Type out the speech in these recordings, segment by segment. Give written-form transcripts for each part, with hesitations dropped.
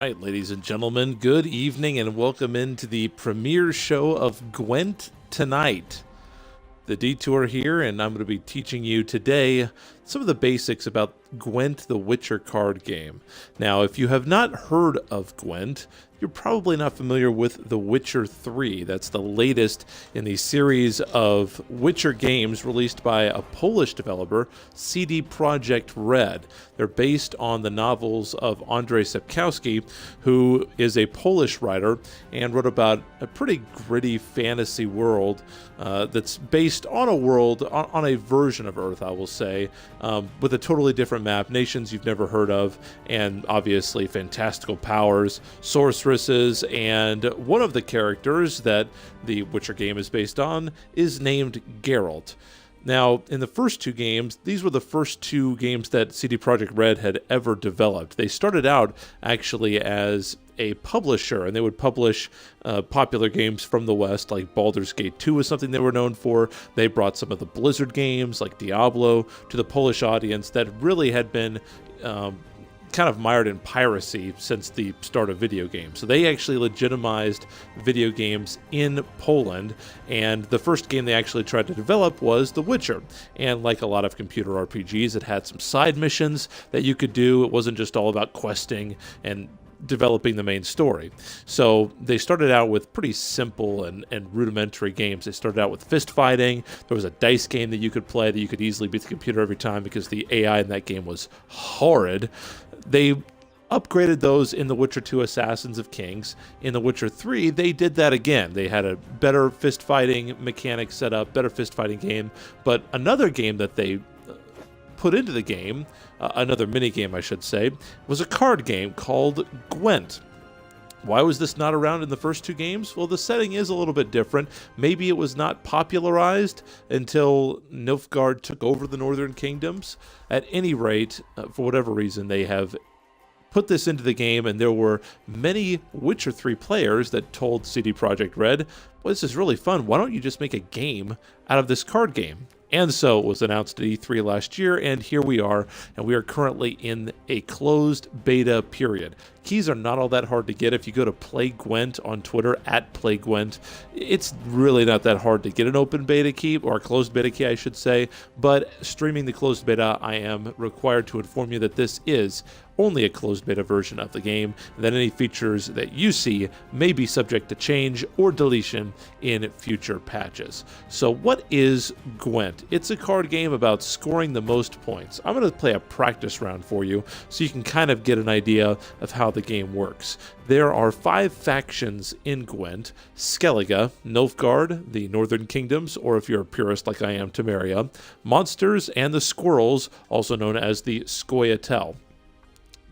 All right, ladies and gentlemen, good evening and welcome into the premiere show of Gwent Tonight. The Detour here, and I'm going to be teaching you today some of the basics about Gwent the Witcher card game. Now, if you have not heard of Gwent, you're probably not familiar with The Witcher 3. That's the latest in the series of Witcher games released by a Polish developer, CD Projekt Red. They're based on the novels of Andrzej Sapkowski, who is a Polish writer and wrote about a pretty gritty fantasy world that's based on a world, on a version of Earth, I will say, with a totally different map, nations you've never heard of, and obviously fantastical powers, sorceresses, and one of the characters that the Witcher game is based on is named Geralt. Now, in the first two games, these were the first two games that CD Projekt Red had ever developed. They started out actually as a publisher, and they would publish popular games from the West, like Baldur's Gate 2 was something they were known for. They brought some of the Blizzard games, like Diablo, to the Polish audience that really had been kind of mired in piracy since the start of video games. So they actually legitimized video games in Poland, and the first game they actually tried to develop was The Witcher. And like a lot of computer RPGs, it had some side missions that you could do. It wasn't just all about questing and developing the main story. So they started out with pretty simple and rudimentary games. They started out with fist fighting. There was a dice game that you could play that you could easily beat the computer every time because the AI in that game was horrid. They upgraded those in The Witcher 2 Assassins of Kings. In The Witcher 3, they did that again. They had a better fist fighting mechanic set up, better fist fighting game, but another game that they put into the game, another mini game I should say, was a card game called Gwent. Why was this not around in the first two games? Well, the setting is a little bit different. Maybe it was not popularized until Nilfgaard took over the Northern Kingdoms. At any rate, for whatever reason, they have put this into the game, and there were many Witcher 3 players that told CD Projekt Red, well, this is really fun. Why don't you just make a game out of this card game? And so it was announced at E3 last year, and here we are, and we are currently in a closed beta period. Keys are not all that hard to get. If you go to Play Gwent on Twitter, @PlayGwent, it's really not that hard to get an open beta key, or a closed beta key, I should say, but streaming the closed beta, I am required to inform you that this is only a closed beta version of the game, and that any features that you see may be subject to change or deletion in future patches. So what is Gwent? It's a card game about scoring the most points. I'm going to play a practice round for you so you can kind of get an idea of how the game works. There are 5 factions in Gwent: Skellige, Nilfgaard, the Northern Kingdoms, or if you're a purist like I am, Temeria, monsters, and the squirrels, also known as the Scoia'tael.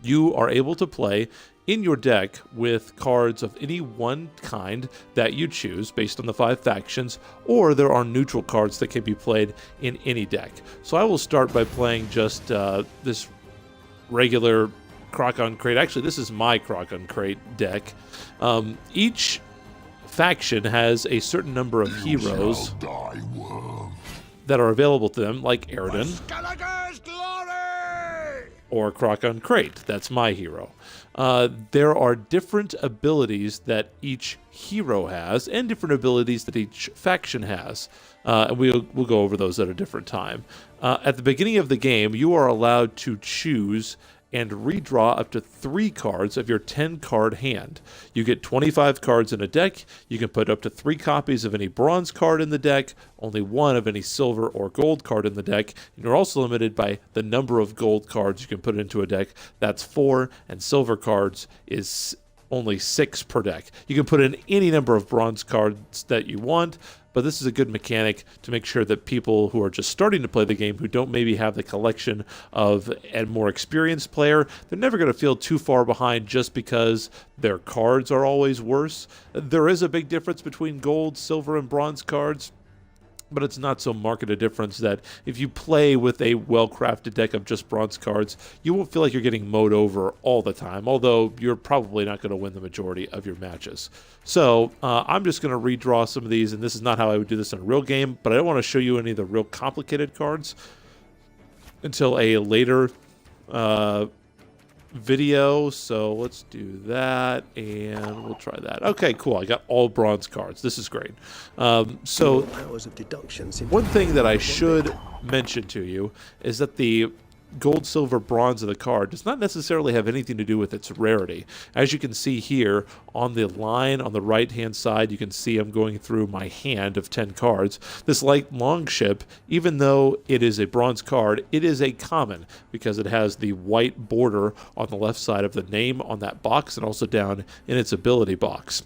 You are able to play in your deck with cards of any one kind that you choose based on the 5 factions, or there are neutral cards that can be played in any deck. So I will start by playing just this regular Croc-on Crate. Actually, this is my Croc-on Crate deck. Each faction has a certain number of heroes that are available to them, like Aerodin, or Croc-on Crate. That's my hero. There are different abilities that each hero has, and different abilities that each faction has. And we'll go over those at a different time. At the beginning of the game, you are allowed to choose and redraw up to 3 cards of your 10-card hand. You get 25 cards in a deck. You can put up to 3 copies of any bronze card in the deck, only 1 of any silver or gold card in the deck, and you're also limited by the number of gold cards you can put into a deck. That's 4, and silver cards is only 6 per deck. You can put in any number of bronze cards that you want, but this is a good mechanic to make sure that people who are just starting to play the game, who don't maybe have the collection of a more experienced player, they're never going to feel too far behind just because their cards are always worse. There is a big difference between gold, silver, and bronze cards, but it's not so marked a difference that if you play with a well-crafted deck of just bronze cards, you won't feel like you're getting mowed over all the time, although you're probably not going to win the majority of your matches. So I'm just going to redraw some of these, and this is not how I would do this in a real game, but I don't want to show you any of the real complicated cards until a later video, so let's do that, and we'll try that. Okay, cool. I got all bronze cards. This is great. So one thing that I should mention to you is that the gold, silver, bronze of the card does not necessarily have anything to do with its rarity. As you can see here on the line on the right hand side, you can see I'm going through my hand of 10 cards. This light longship, even though it is a bronze card, it is a common because it has the white border on the left side of the name on that box and also down in its ability box.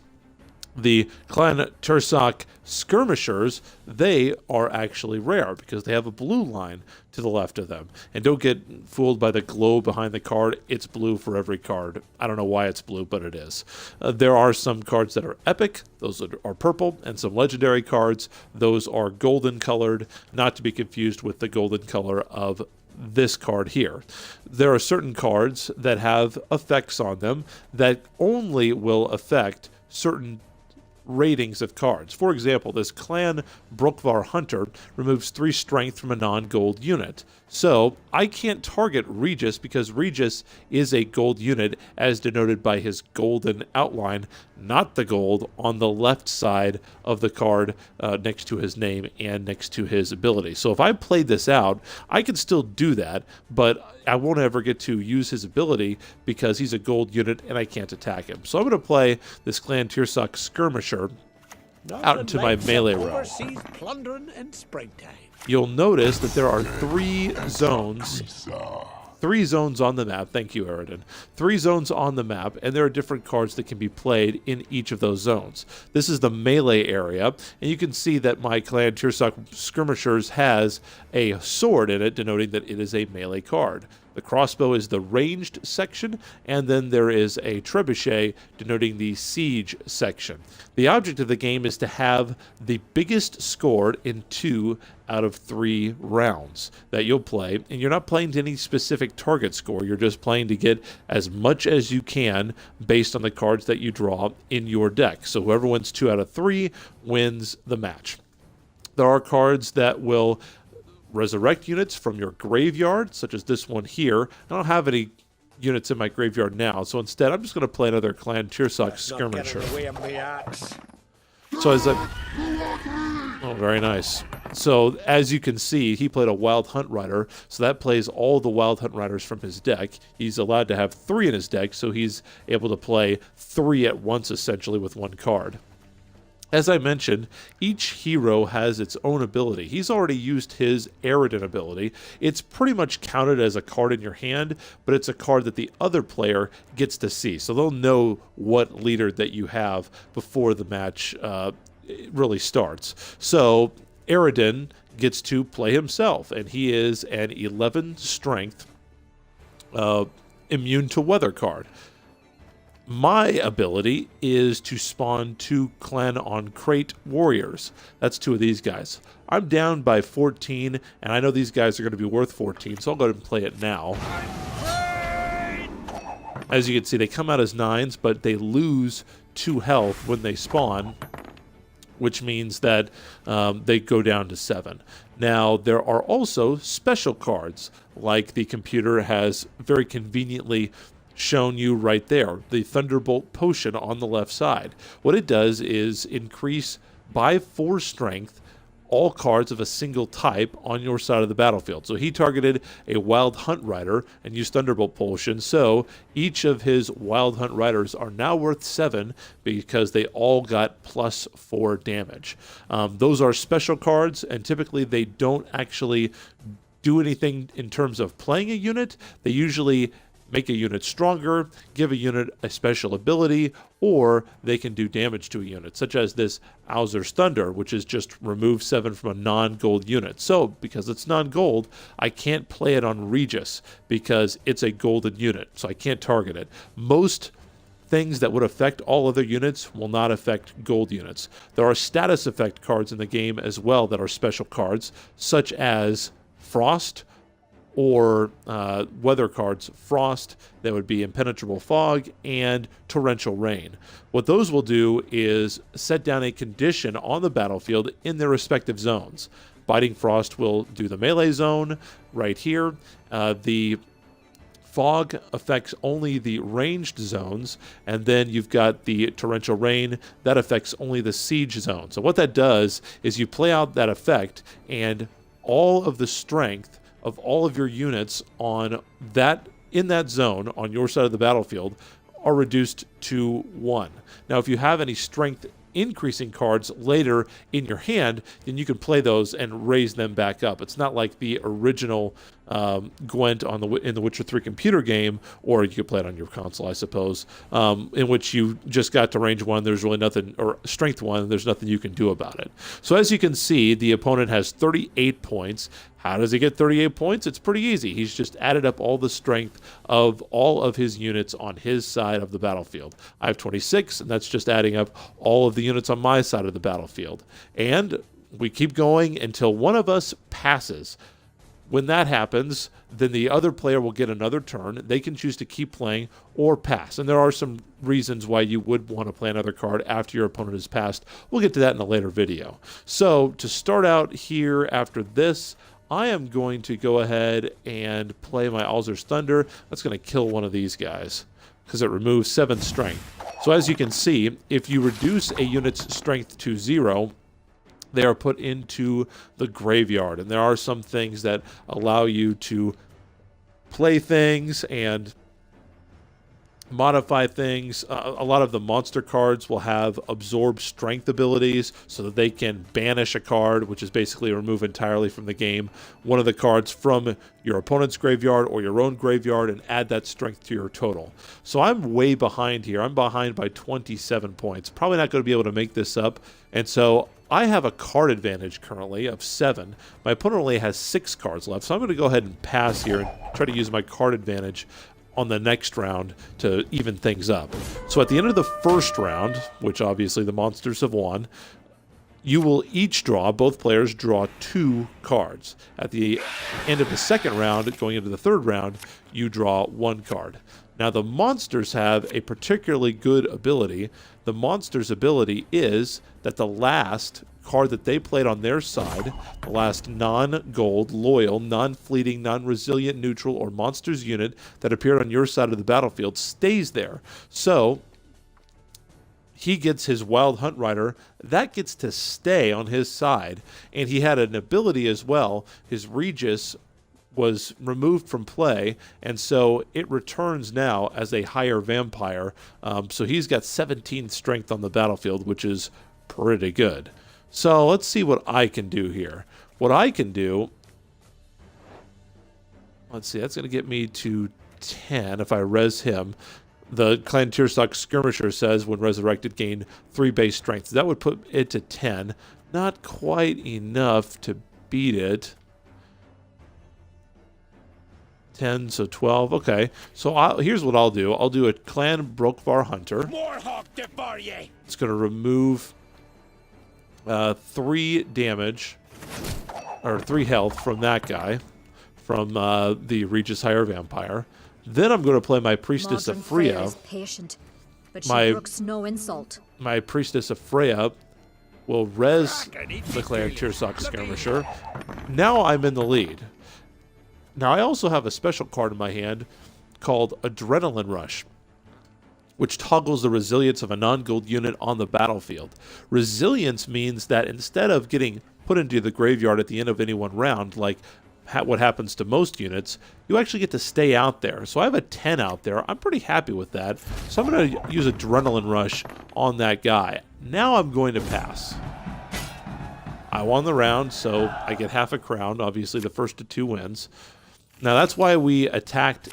The Clan Tursak Skirmishers, they are actually rare because they have a blue line to the left of them. And don't get fooled by the glow behind the card. It's blue for every card. I don't know why it's blue, but it is. There are some cards that are epic. Those are purple. And some legendary cards. Those are golden colored, not to be confused with the golden color of this card here. There are certain cards that have effects on them that only will affect certain ratings of cards. For example, this Clan Brokvar Hunter removes 3 strength from a non-gold unit. So I can't target Regis because Regis is a gold unit as denoted by his golden outline, not the gold on the left side of the card next to his name and next to his ability. So if I played this out, I can still do that, but I won't ever get to use his ability because he's a gold unit and I can't attack him. So I'm going to play this Clan Tirsak Skirmisher out into my melee realm. You'll notice that there are 3 zones. 3 zones on the map. Thank you, Eridan. 3 zones on the map, and there are different cards that can be played in each of those zones. This is the melee area, and you can see that my Clan Tirsak Skirmishers has a sword in it, denoting that it is a melee card. The crossbow is the ranged section, and then there is a trebuchet denoting the siege section. The object of the game is to have the biggest score in 2 out of 3 rounds that you'll play, and you're not playing to any specific target score. You're just playing to get as much as you can based on the cards that you draw in your deck. So whoever wins 2 out of 3 wins the match. There are cards that will resurrect units from your graveyard, such as this one here. I don't have any units in my graveyard now, so instead I'm just going to play another Clan Tirsak Skirmisher. So as oh, very nice. So as you can see, he played a Wild Hunt Rider, so that plays all the Wild Hunt Riders from his deck. He's allowed to have 3 in his deck, so he's able to play 3 at once, essentially, with 1 card. As I mentioned, each hero has its own ability. He's already used his Eridan ability. It's pretty much counted as a card in your hand, but it's a card that the other player gets to see. So they'll know what leader that you have before the match really starts. So Eridan gets to play himself, and he is an 11 strength immune to weather card. My ability is to spawn 2 Clan on Crate Warriors. That's 2 of these guys. I'm down by 14, and I know these guys are going to be worth 14, so I'll go ahead and play it now. As you can see, they come out as 9s, but they lose 2 health when they spawn, which means that they go down to 7. Now, there are also special cards, like the computer has very conveniently shown you right there, the Thunderbolt Potion on the left side. What it does is increase by 4 strength all cards of a single type on your side of the battlefield. So he targeted a Wild Hunt Rider and used Thunderbolt Potion, so each of his Wild Hunt Riders are now worth 7 because they all got plus 4 damage. Those are special cards, and typically they don't actually do anything in terms of playing a unit. They usually make a unit stronger, give a unit a special ability, or they can do damage to a unit, such as this Owzer's Thunder, which is just remove 7 from a non-gold unit. So, because it's non-gold, I can't play it on Regis because it's a golden unit, so I can't target it. Most things that would affect all other units will not affect gold units. There are status effect cards in the game as well that are special cards, such as Frost, or weather cards, Frost, that would be Impenetrable Fog, and Torrential Rain. What those will do is set down a condition on the battlefield in their respective zones. Biting Frost will do the melee zone right here. The Fog affects only the ranged zones, and then you've got the torrential rain that affects only the siege zone. So what that does is you play out that effect, and all of the strength of all of your units on that in that zone on your side of the battlefield are reduced to 1. Now, if you have any strength increasing cards later in your hand, then you can play those and raise them back up. It's not like the original Gwent in the Witcher 3 computer game, or you could play it on your console, I suppose, in which you just got to range 1. There's really nothing, or strength 1. There's nothing you can do about it. So as you can see, the opponent has 38 points. How does he get 38 points? It's pretty easy. He's just added up all the strength of all of his units on his side of the battlefield. I have 26, and that's just adding up all of the units on my side of the battlefield. And we keep going until one of us passes. When that happens, then the other player will get another turn. They can choose to keep playing or pass. And there are some reasons why you would want to play another card after your opponent has passed. We'll get to that in a later video. So to start out here after this, I am going to go ahead and play my Alzur's Thunder. That's going to kill one of these guys because it removes 7 strength. So as you can see, if you reduce a unit's strength to 0, they are put into the graveyard. And there are some things that allow you to play things and modify things. A lot of the monster cards will have absorb strength abilities so that they can banish a card, which is basically remove entirely from the game one of the cards from your opponent's graveyard or your own graveyard and add that strength to your total. So I'm way behind here. I'm behind by 27 points. Probably not going to be able to make this up. And so I have a card advantage currently of 7. My opponent only has 6 cards left. So I'm going to go ahead and pass here and try to use my card advantage on the next round to even things up. So at the end of the first round, which obviously the monsters have won, you will each draw, both players draw 2 cards. At the end of the second round, going into the third round, you draw 1 card. Now the monsters have a particularly good ability. The monsters' ability is that the last card that they played on their side, the last non-gold, loyal, non-fleeting, non-resilient, neutral, or monsters unit that appeared on your side of the battlefield stays there. So he gets his Wild Hunt Rider. That gets to stay on his side. And he had an ability as well. His Regis was removed from play, and so it returns now as a higher vampire. So he's got 17 strength on the battlefield, which is pretty good. So let's see what I can do here. What I can do, let's see, that's going to get me to 10 if I res him. The Clan Tierstock Skirmisher says when resurrected gain 3 base strength. That would put it to 10. Not quite enough to beat it. 10, so 12. Okay, so here's what I'll do. I'll do a Clan Brokvar Hunter. It's going to remove 3 damage, or 3 health from that guy, from the Regis Higher Vampire. Then I'm going to play my Priestess of Freya. Patient, but she brooks no insult. My Priestess of Freya will res the Clan Tierstock Skirmisher. Now I'm in the lead. Now I also have a special card in my hand called Adrenaline Rush, which toggles the resilience of a non-gold unit on the battlefield. Resilience means that instead of getting put into the graveyard at the end of any one round, like what happens to most units, you actually get to stay out there. So I have a 10 out there. I'm pretty happy with that. So I'm going to use Adrenaline Rush on that guy. Now I'm going to pass. I won the round, so I get half a crown. Obviously, the first to 2 wins. Now that's why we attacked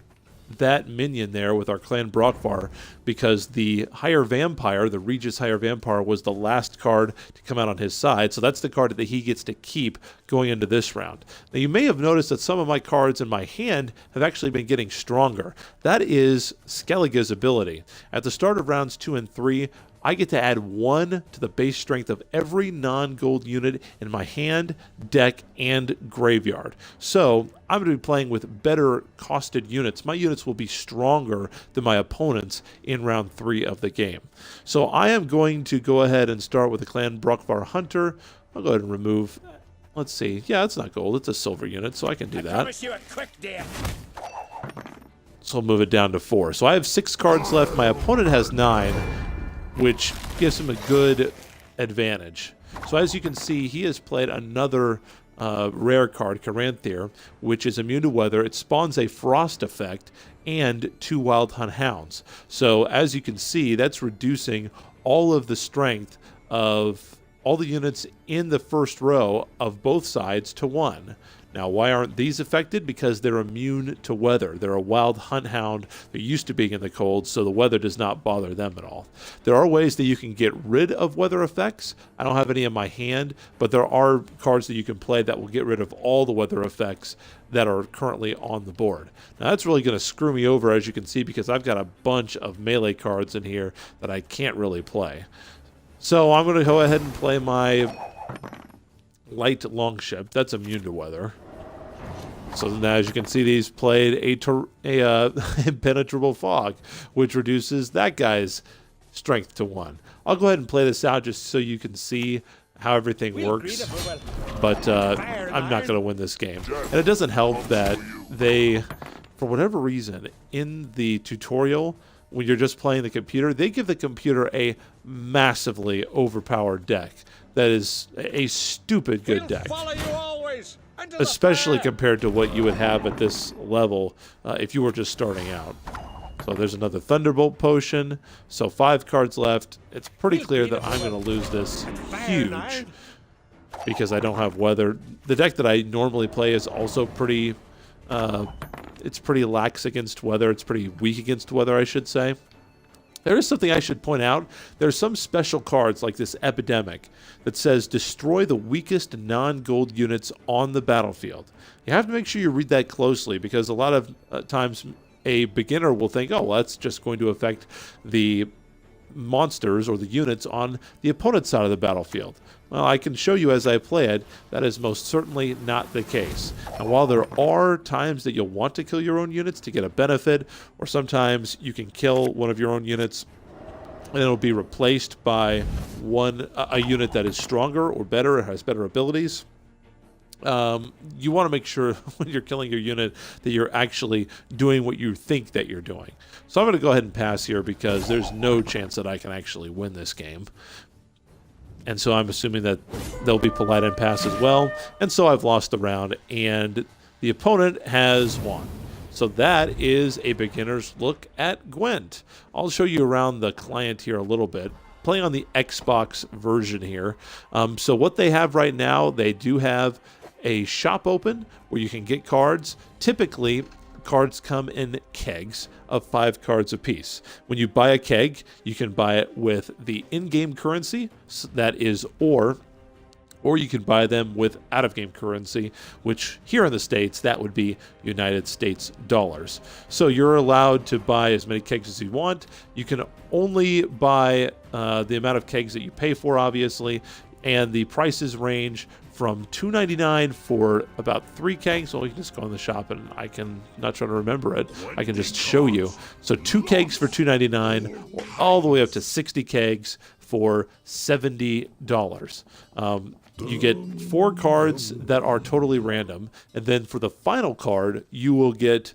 that minion there with our Clan Brokvar, because the Higher Vampire, the Regis Higher Vampire, was the last card to come out on his side, so that's the card that he gets to keep going into this round. Now you may have noticed that some of my cards in my hand have actually been getting stronger. That is Skellige's ability. At the start of rounds 2 and 3, I get to add 1 to the base strength of every non-gold unit in my hand, deck, and graveyard. So I'm going to be playing with better costed units. My units will be stronger than my opponents in round 3 of the game. So I am going to go ahead and start with the Clan Brokvar Hunter. I'll go ahead and remove, let's see, yeah, it's not gold, it's a silver unit, so I can do that. Promise you a quick death. So I'll move it down to 4. So I have 6 cards left. My opponent has 9, which gives him a good advantage. So as you can see, he has played another rare card, Caranthier, which is immune to weather. It spawns a frost effect and 2 Wild Hunt Hounds. So as you can see, that's reducing all of the strength of all the units in the first row of both sides to 1. Now, why aren't these affected? Because they're immune to weather. They're a Wild Hunt Hound. They're used to being in the cold, so the weather does not bother them at all. There are ways that you can get rid of weather effects. I don't have any in my hand, but there are cards that you can play that will get rid of all the weather effects that are currently on the board. Now, that's really going to screw me over, as you can see, because I've got a bunch of melee cards in here that I can't really play. So I'm going to go ahead and play my light longship. That's immune to weather. So now, as you can see, he's played a impenetrable fog, which reduces that guy's strength to 1. I'll go ahead and play this out just so you can see how everything works. But I'm not going to win this game. And it doesn't help that they, for whatever reason, in the tutorial, when you're just playing the computer, they give the computer a massively overpowered deck. That is a stupid good deck. Especially compared to what you would have at this level if you were just starting out. So there's another Thunderbolt potion. So 5 cards left. It's pretty clear that I'm going to lose this huge because I don't have weather. The deck that I normally play is also pretty... it's pretty lax against weather. It's pretty weak against weather, I should say. There is something I should point out. There's some special cards like this Epidemic that says destroy the weakest non-gold units on the battlefield. You have to make sure you read that closely because a lot of times a beginner will think, oh, well, that's just going to affect the monsters or the units on the opponent's side of the battlefield. Well, I can show you as I play it, that is most certainly not the case. And while there are times that you'll want to kill your own units to get a benefit, or sometimes you can kill one of your own units and it'll be replaced by a unit that is stronger or better, or has better abilities, you want to make sure when you're killing your unit that you're actually doing what you think that you're doing. So I'm going to go ahead and pass here because there's no chance that I can actually win this game. And so I'm assuming that they'll be polite and pass as well. And so I've lost the round, and the opponent has won. So that is a beginner's look at Gwent. I'll show you around the client here a little bit. Playing on the Xbox version here. So what they have right now, they do have a shop open where you can get cards. Typically, cards come in kegs of 5 cards apiece. When you buy a keg, you can buy it with the in-game currency, so that is ore, or you can buy them with out-of-game currency, which here in the States, that would be United States dollars. So you're allowed to buy as many kegs as you want. You can only buy the amount of kegs that you pay for, obviously, and the prices range from $2.99 for about 3 kegs. So you can just go in the shop, and I can, not trying to remember it, I can just show you. So 2 kegs for $2.99, all the way up to 60 kegs for $70. You get 4 cards that are totally random, and then for the final card, you will get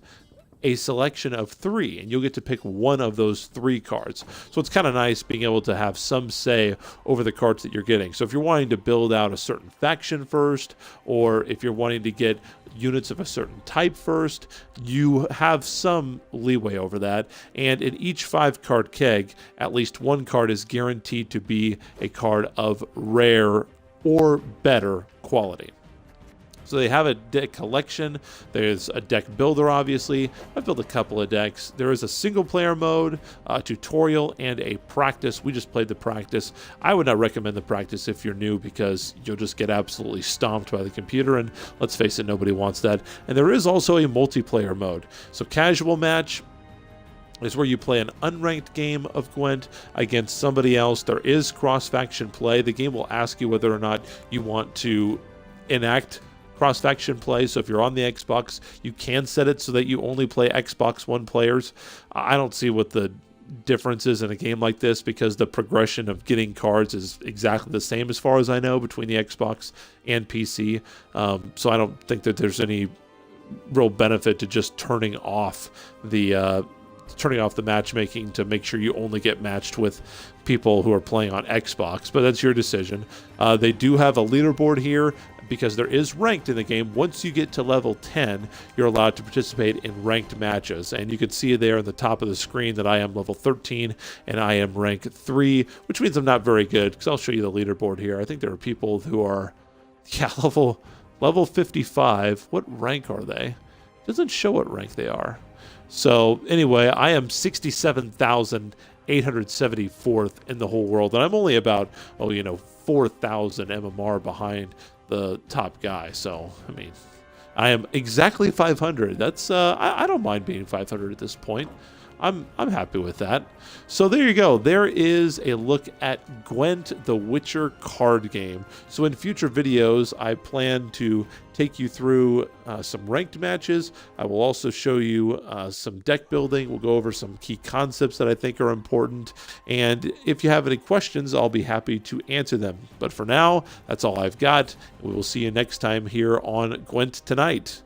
a selection of 3, and you'll get to pick one of those 3 cards. So it's kind of nice being able to have some say over the cards that you're getting. So if you're wanting to build out a certain faction first, or if you're wanting to get units of a certain type first, you have some leeway over that. And in each 5-card keg, at least 1 card is guaranteed to be a card of rare or better quality. So they have a deck collection. There's a deck builder, obviously. I've built a couple of decks. There is a single-player mode, a tutorial, and a practice. We just played the practice. I would not recommend the practice if you're new because you'll just get absolutely stomped by the computer, and let's face it, nobody wants that. And there is also a multiplayer mode. So casual match is where you play an unranked game of Gwent against somebody else. There is cross-faction play. The game will ask you whether or not you want to enact cross-faction play. So if you're on the Xbox, you can set it so that you only play Xbox One players. I don't see what the difference is in a game like this because the progression of getting cards is exactly the same as far as I know between the Xbox and PC. So I don't think that there's any real benefit to just turning off the matchmaking to make sure you only get matched with people who are playing on Xbox, but that's your decision. They do have a leaderboard here because there is ranked in the game. Once you get to level 10, you're allowed to participate in ranked matches, and you can see there on the top of the screen that I am level 13 and I am rank 3, which means I'm not very good, because I'll show you the leaderboard here. I think there are people who are, level 55. What rank are they? It doesn't show what rank they are. So anyway, I am 67,874th in the whole world, and I'm only about 4,000 MMR behind the top guy. So I mean, I am exactly 500. That's I don't mind being 500 at this point. I'm happy with that. So there you go. There is a look at Gwent, the Witcher card game. So in future videos, I plan to take you through some ranked matches. I will also show you some deck building. We'll go over some key concepts that I think are important. And if you have any questions, I'll be happy to answer them. But for now, that's all I've got. We will see you next time here on Gwent Tonight.